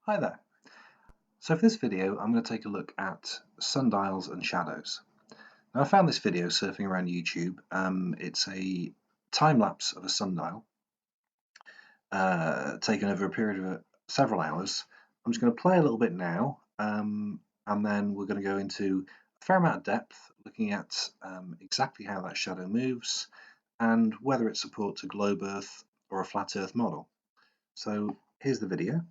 Hi there. So for this video, I'm going to take a look at sundials and shadows. Now I found this video surfing around YouTube. It's a time lapse of a sundial taken over a period of several hours. I'm just going to play a little bit now, and then we're going to go into a fair amount of depth, looking at exactly how that shadow moves and whether it supports a globe Earth or a flat Earth model. So here's the video.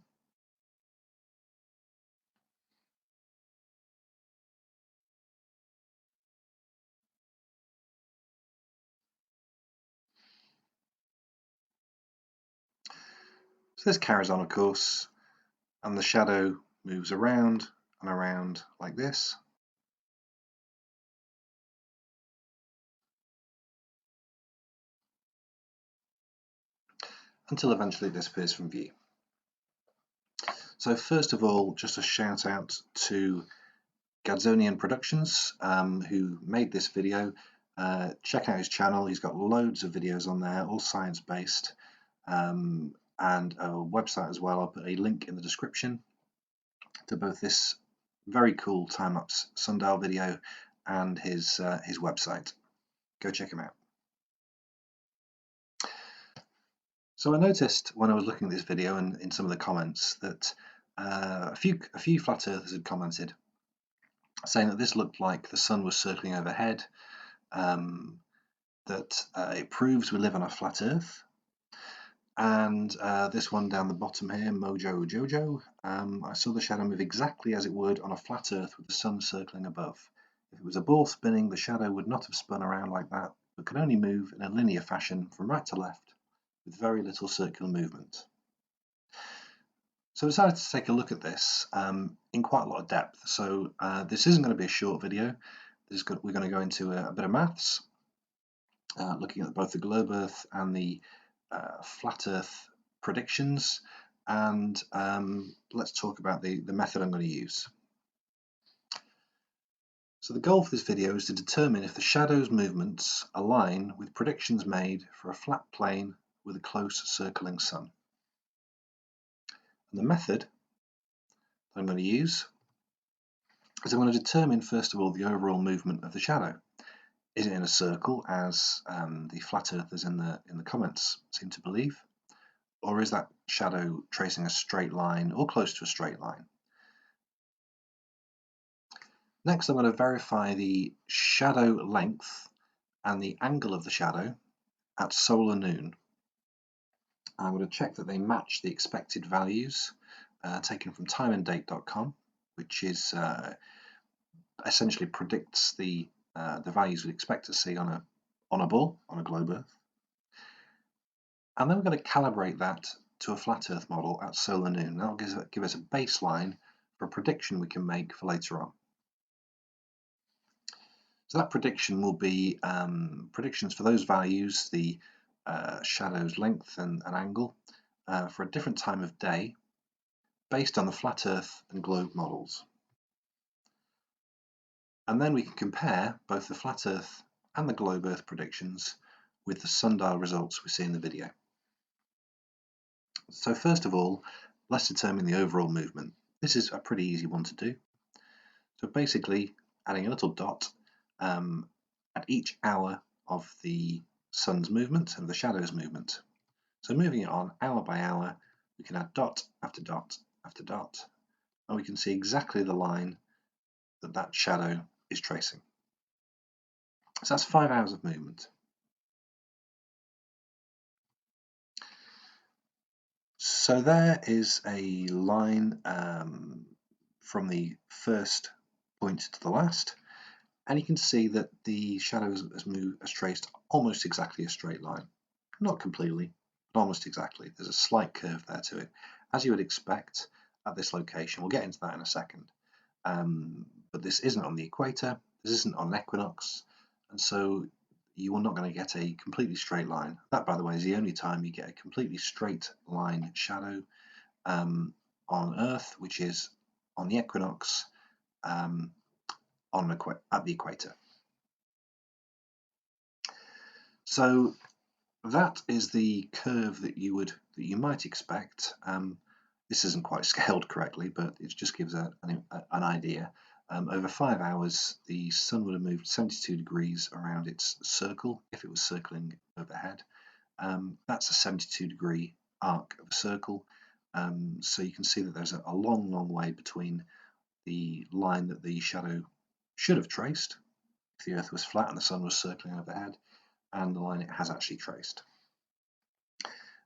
So this carries on, of course, and the shadow moves around and around like this. Until eventually it disappears from view. So first of all, just a shout out to Gadzonian Productions, who made this video. Check out his channel. He's got loads of videos on there, all science based, and a website as well. I'll put a link in the description to both this very cool time-lapse sundial video and his website. Go check him out. So I noticed when I was looking at this video and in some of the comments that a few flat earthers had commented saying that this looked like the sun was circling overhead, that it proves we live on a flat earth. And this one down the bottom here, Mojo Jojo, I saw the shadow move exactly as it would on a flat earth with the sun circling above. If it was a ball spinning, the shadow would not have spun around like that, but could only move in a linear fashion from right to left with very little circular movement. So I decided to take a look at this in quite a lot of depth. So this isn't going to be a short video. We're going to go into a bit of maths, looking at both the globe Earth and the flat Earth predictions, and let's talk about the method I'm going to use. So the goal for this video is to determine if the shadow's movements align with predictions made for a flat plane with a close circling sun. And the method that I'm going to use is I'm going to determine first of all the overall movement of the shadow. Is it in a circle, as the flat earthers in the comments seem to believe, or is that shadow tracing a straight line or close to a straight line? Next, I'm going to verify the shadow length and the angle of the shadow at solar noon. I'm going to check that they match the expected values taken from timeanddate.com, which is essentially predicts the values we'd expect to see on a ball, on a globe Earth. And then we're going to calibrate that to a flat Earth model at solar noon. That will give us a baseline for a prediction we can make for later on. So that prediction will be predictions for those values, the shadow's length and angle, for a different time of day, based on the flat Earth and globe models. And then we can compare both the flat Earth and the globe Earth predictions with the sundial results we see in the video. So first of all, let's determine the overall movement. This is a pretty easy one to do. So basically, adding a little dot at each hour of the sun's movement and the shadow's movement. So moving it on hour by hour, we can add dot after dot after dot, and we can see exactly the line that shadow is tracing. So that's 5 hours of movement. So there is a line from the first point to the last, and you can see that the shadow has traced almost exactly a straight line. Not completely, but almost exactly. There's a slight curve there to it, as you would expect at this location. We'll get into that in a second. But this isn't on the equator, this isn't on an equinox, and so you are not going to get a completely straight line. That, by the way, is the only time you get a completely straight line shadow on Earth, which is on the equinox at the equator. So that is the curve that you might expect. this isn't quite scaled correctly, but it just gives an idea. Over 5 hours, the sun would have moved 72 degrees around its circle if it was circling overhead. That's a 72-degree arc of a circle. So you can see that there's a long, long way between the line that the shadow should have traced if the Earth was flat and the sun was circling overhead, and the line it has actually traced.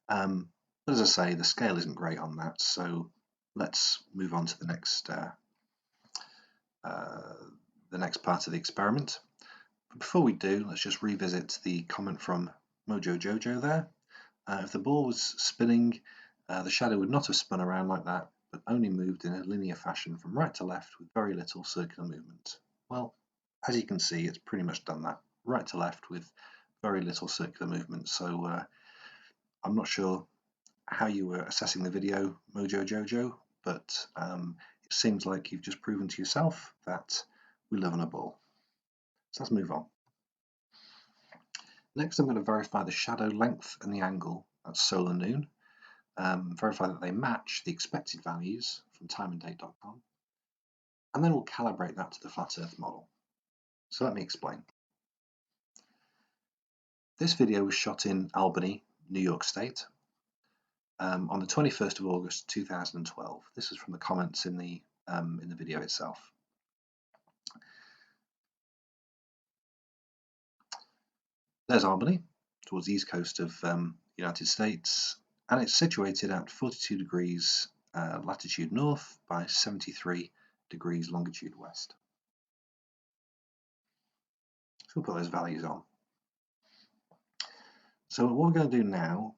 But as I say, the scale isn't great on that, so let's move on to the next part of the experiment. But before we do, let's just revisit the comment from Mojo Jojo there. If the ball was spinning, the shadow would not have spun around like that, but only moved in a linear fashion from right to left with very little circular movement. Well, as you can see, it's pretty much done that, right to left with very little circular movement. So I'm not sure how you were assessing the video, Mojo Jojo, but it seems like you've just proven to yourself that we live on a ball. So let's move on. Next, I'm going to verify the shadow length and the angle at solar noon, verify that they match the expected values from timeanddate.com, and then we'll calibrate that to the flat Earth model. So let me explain. This video was shot in Albany, New York State, on the 21st of August 2012. This is from the comments in the video itself. There's Albany, towards the east coast of United States, and it's situated at 42 degrees latitude north by 73 degrees longitude west. So we'll put those values on. So what we're going to do now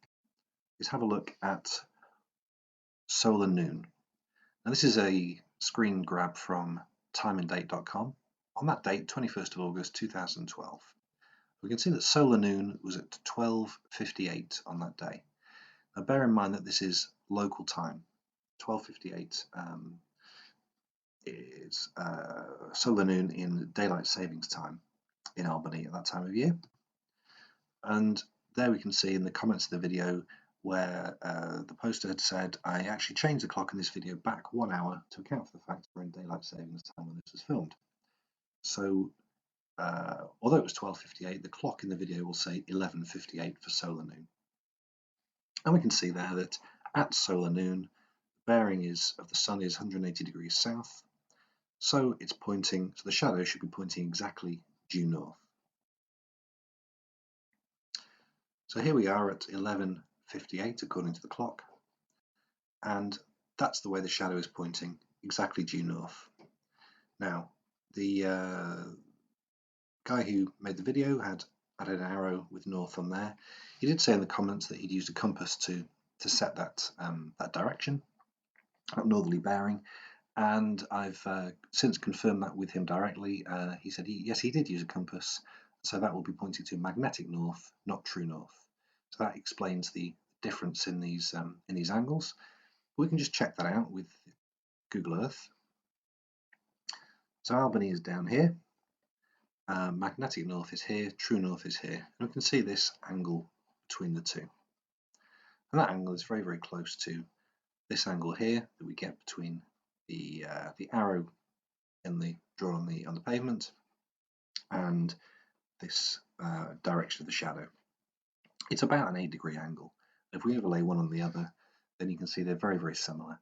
is have a look at solar noon. Now this is a screen grab from timeanddate.com on that date, 21st of August 2012. We can see that solar noon was at 12:58 on that day. Now bear in mind that this is local time. 12:58 is solar noon in daylight savings time in Albany at that time of year. And there we can see in the comments of the video where the poster had said, I actually changed the clock in this video back 1 hour to account for the fact we're in daylight savings time when this was filmed. So although it was 12:58, the clock in the video will say 11:58 for solar noon. And we can see there that at solar noon, the bearing of the sun is 180 degrees south. So it's pointing, so the shadow should be pointing exactly due north. So here we are at 11:58 according to the clock, and that's the way the shadow is pointing, exactly due north. Now, the guy who made the video had added an arrow with north on there. He did say in the comments that he'd used a compass to set that direction, that northerly bearing, and I've since confirmed that with him directly. He said yes, he did use a compass, so that will be pointing to magnetic north, not true north. So that explains the difference in these angles. We can just check that out with Google Earth. So Albany is down here, magnetic north is here, true north is here, and we can see this angle between the two. And that angle is very, very close to this angle here that we get between the arrow in the drawn on the pavement and this direction of the shadow. It's about an 8-degree angle. If we overlay one on the other, then you can see they're very, very similar.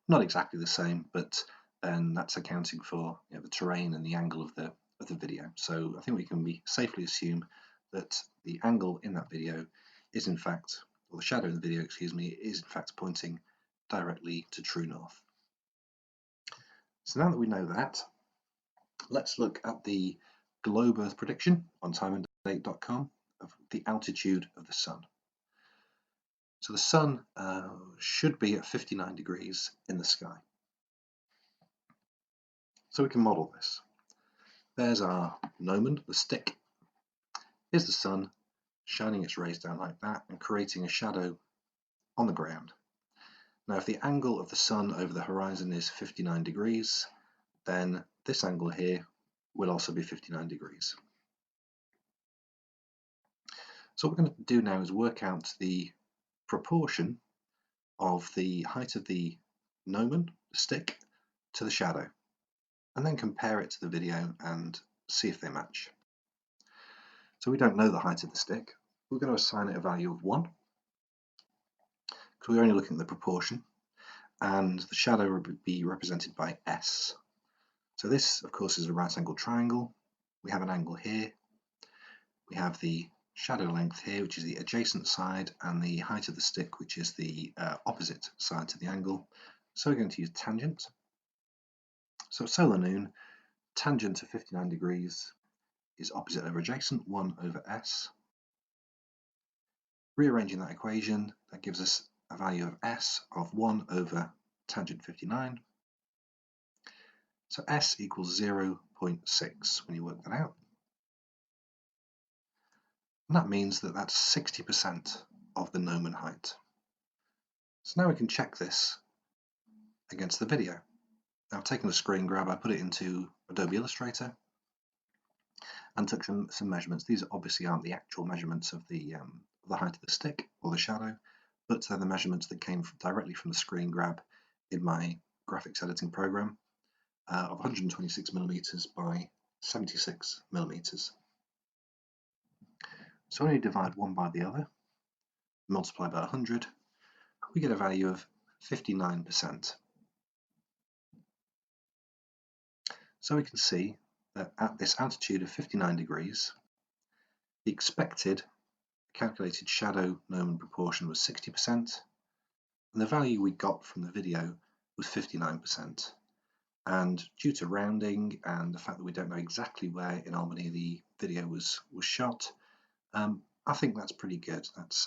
Not exactly the same, but then that's accounting for the terrain and the angle of the video. So I think we can safely assume that the angle in that video is in fact, or the shadow in the video, excuse me, is in fact pointing directly to true north. So now that we know that, let's look at the globe Earth prediction on timeanddate.com of the altitude of the sun. So the sun should be at 59 degrees in the sky. So we can model this. There's our gnomon, the stick. Here's the sun shining its rays down like that and creating a shadow on the ground. Now if the angle of the sun over the horizon is 59 degrees, then this angle here will also be 59 degrees. So what we're going to do now is work out the proportion of the height of the gnomon, the stick, to the shadow, and then compare it to the video and see if they match. So we don't know the height of the stick. We're going to assign it a value of 1, because we're only looking at the proportion, and the shadow will be represented by S. So this, of course, is a right-angled triangle. We have an angle here. We have the shadow length here, which is the adjacent side, and the height of the stick, which is the opposite side to the angle. So we're going to use tangent. So solar noon, tangent of 59 degrees is opposite over adjacent, 1 over S. Rearranging that equation, that gives us a value of S of 1 over tangent 59. So S equals 0.6 when you work that out. And that means that that's 60% of the gnomon height. So now we can check this against the video. Now I've taken a screen grab, I put it into Adobe Illustrator and took some measurements. These obviously aren't the actual measurements of the height of the stick or the shadow, but they're the measurements that came directly from the screen grab in my graphics editing program of 126 millimeters by 76 millimeters. So when you divide one by the other, multiply by 100, we get a value of 59%. So we can see that at this altitude of 59 degrees, the expected calculated shadow gnomon proportion was 60%, and the value we got from the video was 59%. And due to rounding and the fact that we don't know exactly where in Albany the video was shot, I think that's pretty good. That's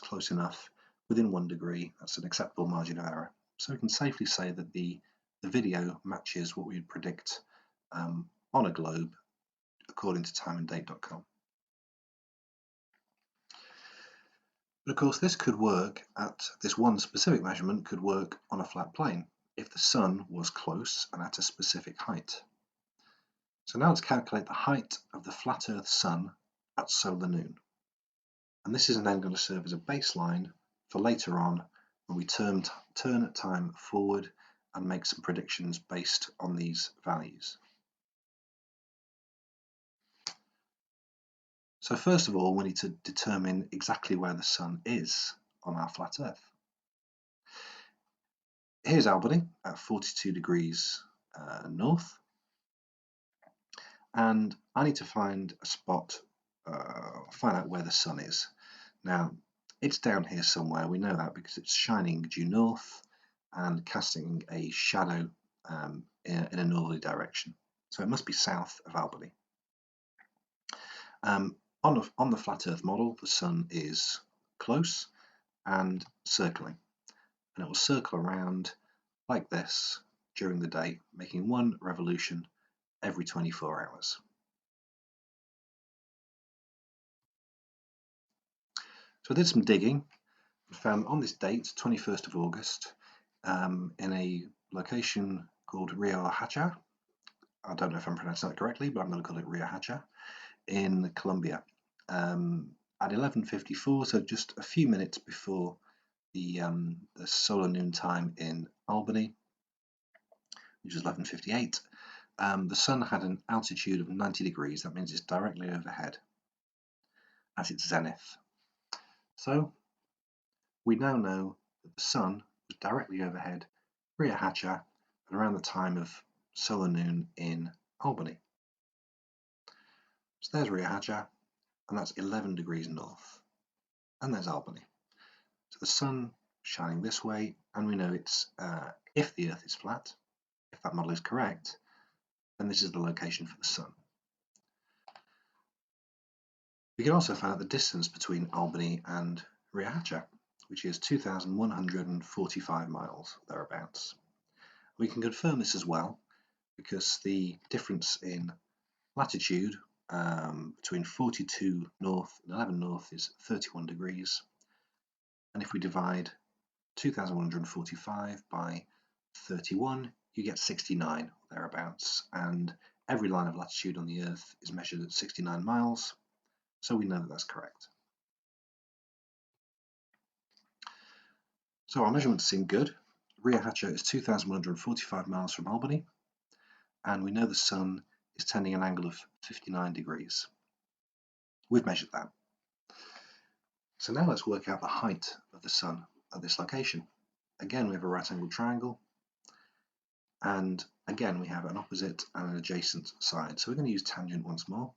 close enough. Within 1 degree, that's an acceptable margin of error. So we can safely say that the video matches what we would predict on a globe according to timeanddate.com. But of course this could work at this one specific measurement could work on a flat plane if the sun was close and at a specific height. So now let's calculate the height of the flat Earth sun at solar noon. And this is then going to serve as a baseline for later on when we turn time forward and make some predictions based on these values. So first of all, we need to determine exactly where the sun is on our flat Earth. Here's Albany at 42 degrees north, and I need to find a spot, find out where the sun is. Now, it's down here somewhere, we know that because it's shining due north and casting a shadow in a northerly direction. So it must be south of Albany. On the flat Earth model, the sun is close and circling, and it will circle around like this during the day, making 1 revolution every 24 hours. So I did some digging and found on this date, 21st of August, in a location called Rio Hacha. I don't know if I'm pronouncing that correctly, but I'm going to call it Rio Hacha in Colombia. At 11:54, so just a few minutes before the solar noon time in Albany, which is 11:58, the sun had an altitude of 90 degrees. That means it's directly overhead at its zenith. So we now know that the sun was directly overhead Rio Hacha at around the time of solar noon in Albany. So there's Rio Hacha, and that's 11 degrees north. And there's Albany. So the sun shining this way, and we know it's if the Earth is flat, if that model is correct, then this is the location for the sun. We can also find out the distance between Albany and Rio Hacha, which is 2,145 miles, thereabouts. We can confirm this as well because the difference in latitude between 42 north and 11 north is 31 degrees. And if we divide 2,145 by 31, you get 69 thereabouts. And every line of latitude on the Earth is measured at 69 miles. So we know that that's correct. So our measurements seem good. Rio Hacha is 2,145 miles from Albany, and we know the sun is tending an angle of 59 degrees. We've measured that. So now let's work out the height of the sun at this location. Again, we have a right angled triangle, and again we have an opposite and an adjacent side. So we're going to use tangent once more.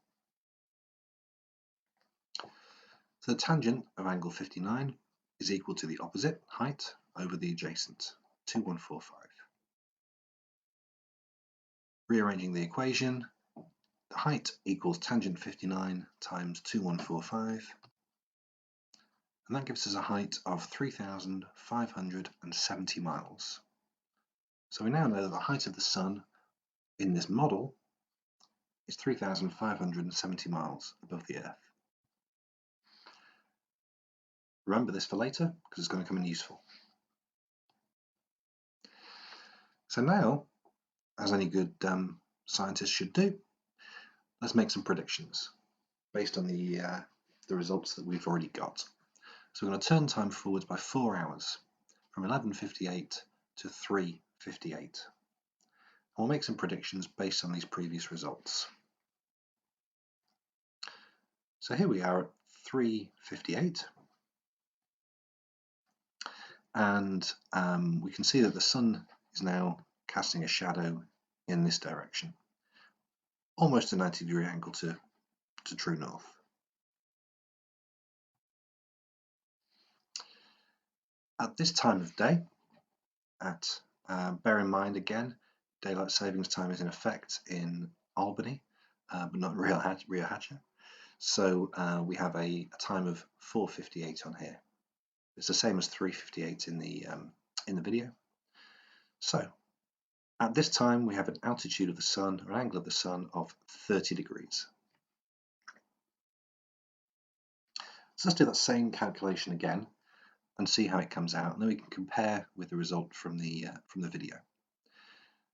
So the tangent of angle 59 is equal to the opposite height over the adjacent, 2145. Rearranging the equation, the height equals tangent 59 times 2145, and that gives us a height of 3,570 miles. So we now know that the height of the sun in this model is 3,570 miles above the Earth. Remember this for later because it's going to come in useful. So now, as any good scientist should do, let's make some predictions based on the results that we've already got. So we're going to turn time forwards by 4 hours, from 11:58 to 3:58. And we'll make some predictions based on these previous results. So here we are at 3:58, and we can see that the sun is now casting a shadow in this direction, almost a 90-degree angle to true north. At this time of day, bear in mind again, daylight savings time is in effect in Albany, but not Rio Hacha. So we have a time of 4:58 on here. It's the same as 3:58 in the video. So at this time we have an altitude of the sun, or an angle of the sun, of 30 degrees. So let's do that same calculation again and see how it comes out, and then we can compare with the result from the video.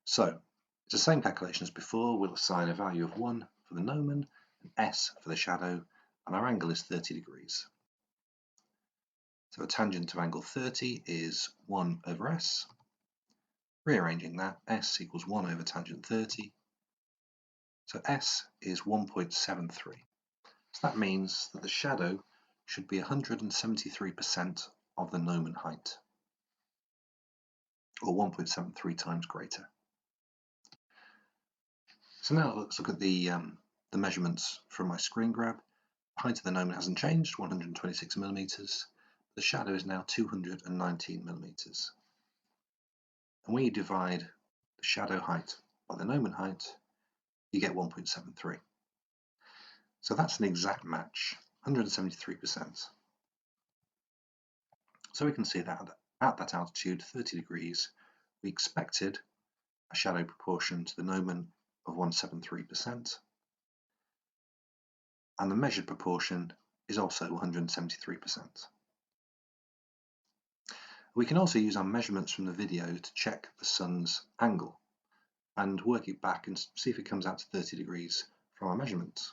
So it's the same calculation as before. We'll assign a value of 1 for the gnomon and S for the shadow, and our angle is 30 degrees. So a tangent to angle 30 is 1 over S. Rearranging that, S equals 1 over tangent 30. So S is 1.73. So that means that the shadow should be 173% of the gnomon height, or 1.73 times greater. So now let's look at the measurements from my screen grab. The height of the gnomon hasn't changed, 126 millimeters. The shadow is now 219 millimeters. And when you divide the shadow height by the gnomon height, you get 1.73. So that's an exact match, 173%. So we can see that at that altitude, 30 degrees, we expected a shadow proportion to the gnomon of 173%, and the measured proportion is also 173%. We can also use our measurements from the video to check the sun's angle and work it back and see if it comes out to 30 degrees from our measurements.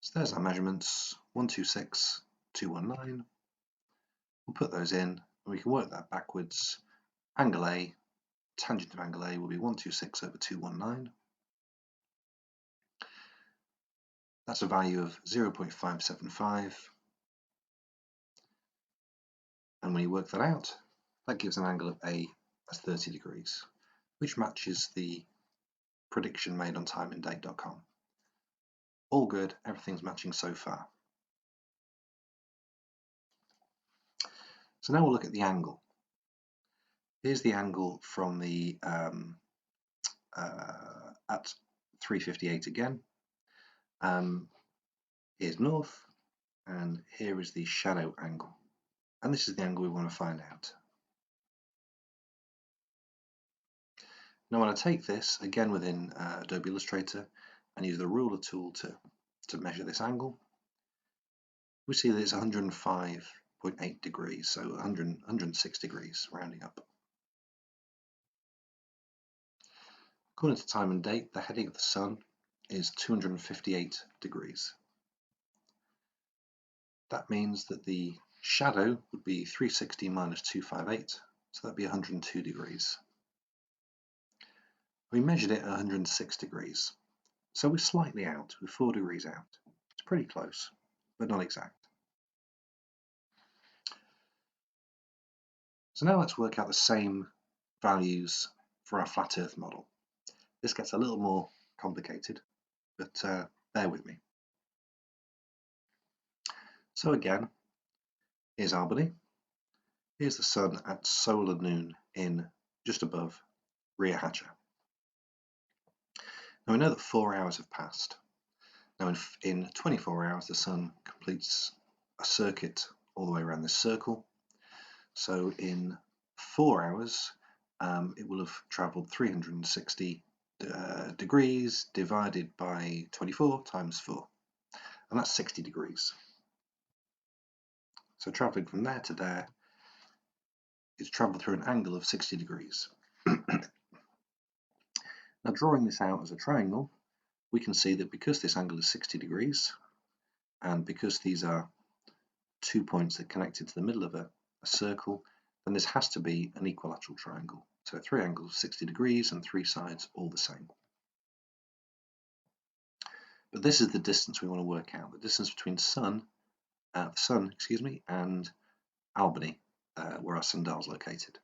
So there's our measurements, 126, 219. We'll put those in and we can work that backwards. Angle A, tangent of angle A will be 126 over 219. That's a value of 0.575. And when you work that out, that gives an angle of A as 30 degrees, which matches the prediction made on timeanddate.com. All good, everything's matching so far. So now we'll look at the angle. Here's the angle from the at 3:58 again. Here's north, and here is the shadow angle. And this is the angle we want to find out. Now when I take this, again within Adobe Illustrator, and use the ruler tool to measure this angle, we see that it's 105.8 degrees, so 106 degrees, rounding up. According to time and date, the heading of the sun is 258 degrees. That means that the shadow would be 360 minus 258, so that'd be 102 degrees. We measured it at 106 degrees, so we're slightly out, we're 4 degrees out. It's pretty close, but not exact. So now let's work out the same values for our flat Earth model. This gets a little more complicated, but bear with me. So again, here's Albany. Here's the sun at solar noon in just above Rheahatcha. Now we know that 4 hours have passed. Now in 24 hours the sun completes a circuit all the way around this circle. So in 4 hours it will have travelled 360 degrees divided by 24 times 4, and that's 60 degrees. So travelling from there to there, it's travelled through an angle of 60 degrees. Now drawing this out as a triangle, we can see that because this angle is 60 degrees, and because these are 2 points that connected to the middle of a circle, then this has to be an equilateral triangle. So 3 angles 60 degrees and 3 sides all the same. But this is the distance we want to work out, the distance between the sun, and Albany, where our sundial is located.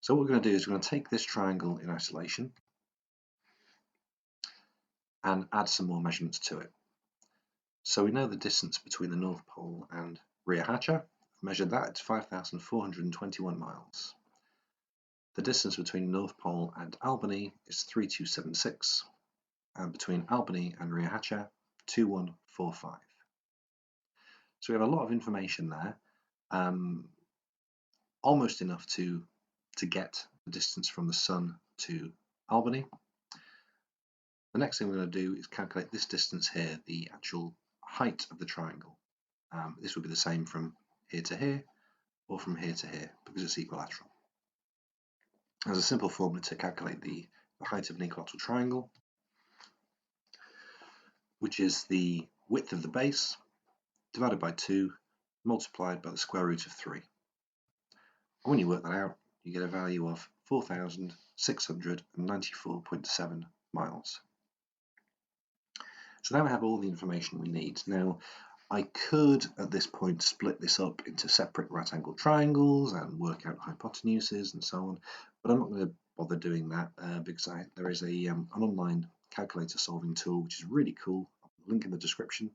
So what we're going to do is we're going to take this triangle in isolation and add some more measurements to it. So we know the distance between the North Pole and Rheahatcha. I've measured that, it's 5,421 miles. The distance between North Pole and Albany is 3276, and between Albany and Rheahatcha, 2145. So we have a lot of information there, almost enough to get the distance from the sun to Albany. The next thing we're going to do is calculate this distance here, the actual height of the triangle. This will be the same from here to here, or from here to here, because it's equilateral. There's a simple formula to calculate the height of an equilateral triangle, which is the width of the base divided by 2 multiplied by the square root of 3. And when you work that out, you get a value of 4,694.7 miles. So now we have all the information we need. Now, I could at this point split this up into separate right angle triangles and work out hypotenuses and so on, but I'm not going to bother doing that because there is an online calculator solving tool which is really cool. I'll link in the description.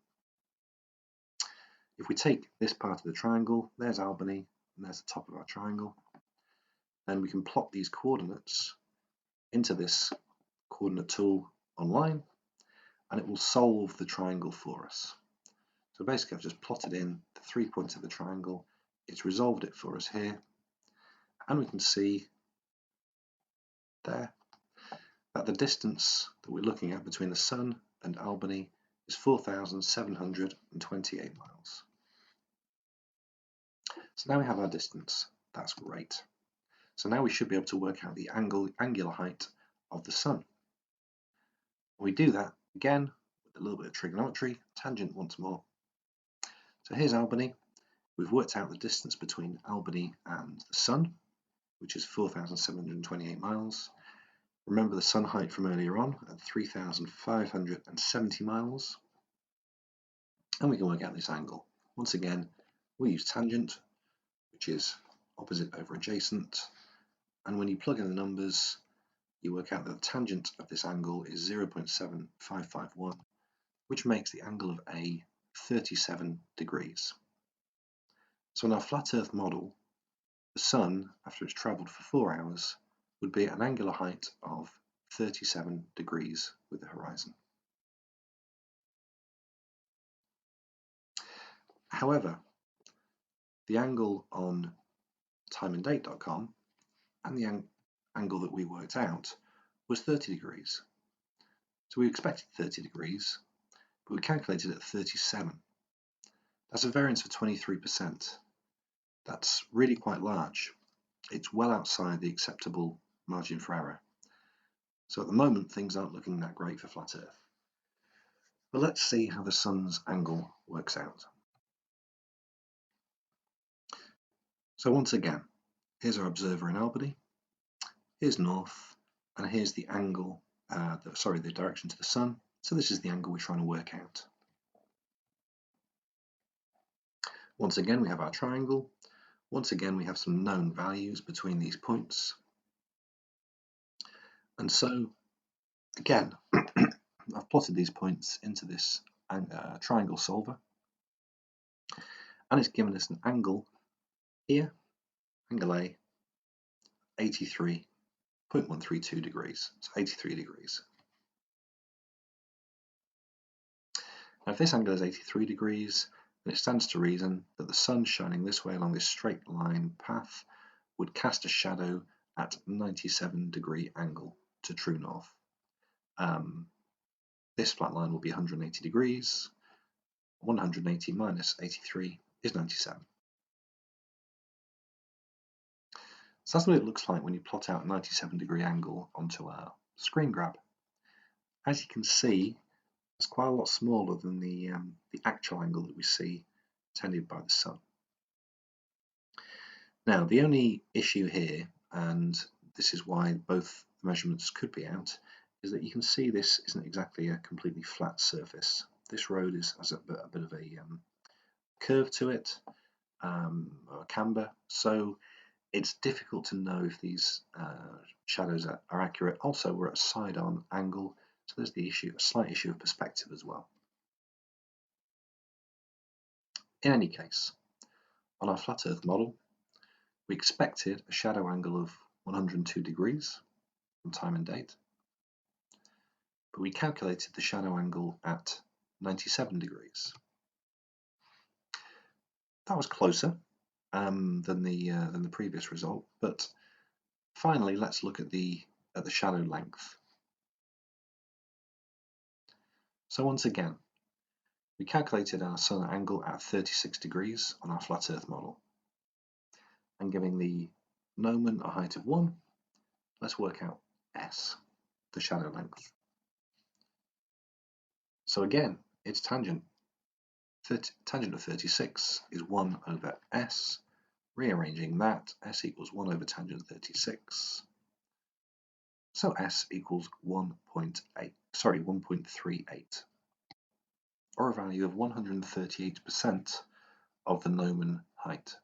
If we take this part of the triangle, there's Albany and there's the top of our triangle, then we can plot these coordinates into this coordinate tool online, and it will solve the triangle for us. So basically I've just plotted in the 3 points of the triangle, it's resolved it for us here, and we can see there that the distance that we're looking at between the sun and Albany is 4,728 miles. So now we have our distance, that's great. So now we should be able to work out the angular height of the sun. We do that again with a little bit of trigonometry, tangent once more. So here's Albany. We've worked out the distance between Albany and the sun, which is 4,728 miles. Remember the sun height from earlier on at 3,570 miles. And we can work out this angle. Once again, we'll use tangent, which is opposite over adjacent. And when you plug in the numbers, you work out that the tangent of this angle is 0.7551, which makes the angle of A 37 degrees. So in our flat Earth model, the sun, after it's travelled for 4 hours, would be at an angular height of 37 degrees with the horizon. However, the angle on timeanddate.com and the angle that we worked out was 30 degrees. So we expected 30 degrees, but we calculated it at 37. That's a variance of 23%. That's really quite large. It's well outside the acceptable margin for error. So at the moment, things aren't looking that great for flat Earth. But let's see how the sun's angle works out. So once again, here's our observer in Albany, here's north, and here's the angle, the direction to the sun. So this is the angle we're trying to work out. Once again, we have our triangle. Once again, we have some known values between these points. And so, again, I've plotted these points into this triangle solver. And it's given us an angle here, angle A, 83.132 degrees. So 83 degrees. Now, if this angle is 83 degrees, then it stands to reason that the sun shining this way along this straight line path would cast a shadow at 97-degree angle to true north. This flat line will be 180 degrees. 180 minus 83 is 97. So that's what it looks like when you plot out a 97-degree angle onto our screen grab. As you can see, it's quite a lot smaller than the actual angle that we see tended by the sun. Now, the only issue here, and this is why both measurements could be out, is that you can see this isn't exactly a completely flat surface. This road has a bit of a curve to it, or a camber, so it's difficult to know if these shadows are accurate. Also, we're at a side-on angle, so there's the issue, a slight issue of perspective as well. In any case, on our flat Earth model, we expected a shadow angle of 102 degrees on time and date, but we calculated the shadow angle at 97 degrees. That was closer than the previous result, but finally, let's look at the shadow length. So once again, we calculated our sun angle at 36 degrees on our flat Earth model. And giving the gnomon a height of 1, let's work out S, the shadow length. So again, it's tangent. Tangent of 36 is 1 over S. Rearranging that, S equals 1 over tangent 36. So S equals 1.38, or a value of 138% of the gnomon height.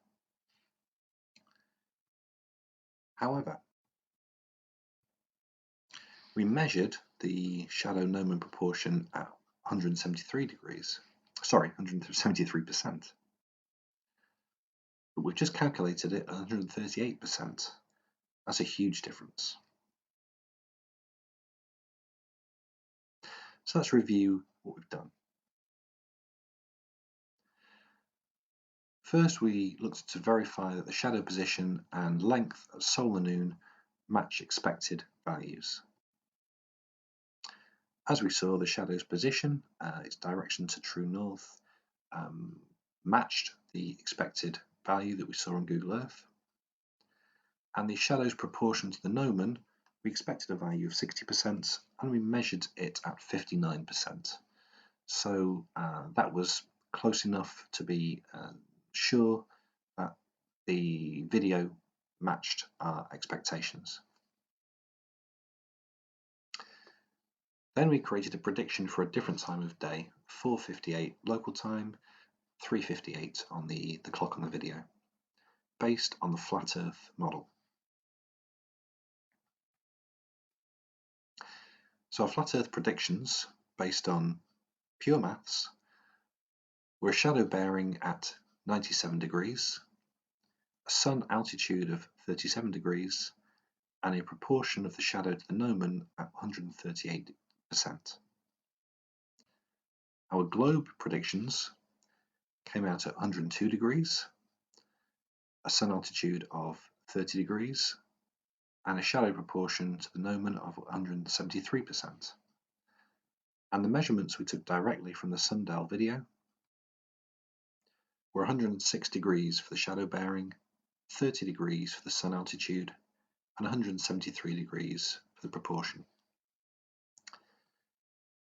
However, we measured the shadow gnomon proportion at 173 degrees. Sorry, 173%. But we've just calculated it at 138%. That's a huge difference. So let's review what we've done. First, we looked to verify that the shadow position and length of solar noon match expected values. As we saw, the shadow's position, its direction to true north, matched the expected value that we saw on Google Earth. And the shadow's proportion to the gnomon, we expected a value of 60% and we measured it at 59%. So that was close enough to be sure that the video matched our expectations. Then we created a prediction for a different time of day, 4:58 local time, 3:58 on the clock on the video, based on the flat Earth model. So our flat Earth predictions, based on pure maths, were a shadow bearing at 97 degrees, a sun altitude of 37 degrees, and a proportion of the shadow to the gnomon at 138%. Our globe predictions came out at 102 degrees, a sun altitude of 30 degrees, and a shadow proportion to the gnomon of 173%. And the measurements we took directly from the sundial video were 106 degrees for the shadow bearing, 30 degrees for the sun altitude, and 173 degrees for the proportion.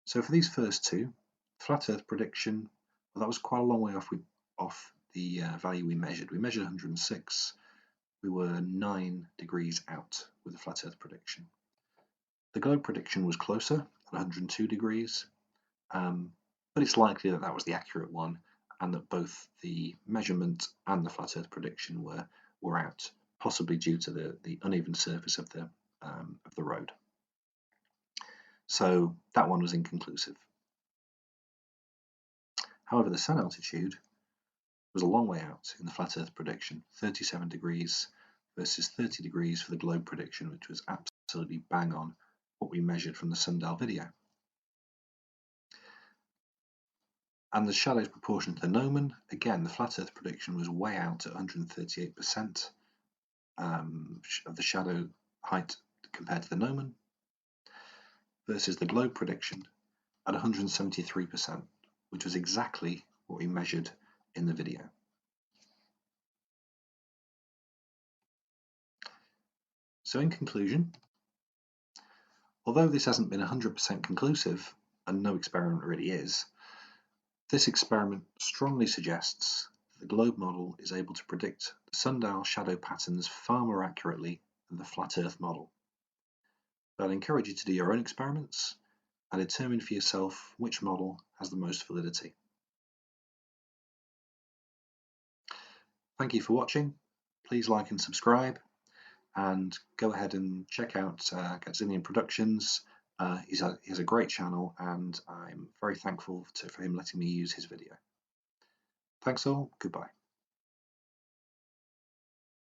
So for these first two, flat Earth prediction, well, that was quite a long way off the value we measured. We measured 106. We were 9 degrees out with the flat Earth prediction. The globe prediction was closer at 102 degrees, but it's likely that that was the accurate one, and that both the measurement and the flat Earth prediction were out, possibly due to the uneven surface of the road. So that one was inconclusive. However, the sun altitude was a long way out in the flat Earth prediction, 37 degrees versus 30 degrees for the globe prediction, which was absolutely bang on what we measured from the sundial video. And the shadow's proportion to the gnomon, again, the flat Earth prediction was way out at 138% of the shadow height compared to the gnomon, versus the globe prediction at 173%, which was exactly what we measured in the video. So in conclusion, although this hasn't been 100% conclusive, and no experiment really is, this experiment strongly suggests that the globe model is able to predict the sundial shadow patterns far more accurately than the flat Earth model. But I'd encourage you to do your own experiments and determine for yourself which model has the most validity. Thank you for watching. Please like and subscribe, and go ahead and check out Gatzinian Productions. He has a great channel, and I'm very thankful for him letting me use his video. Thanks all, goodbye.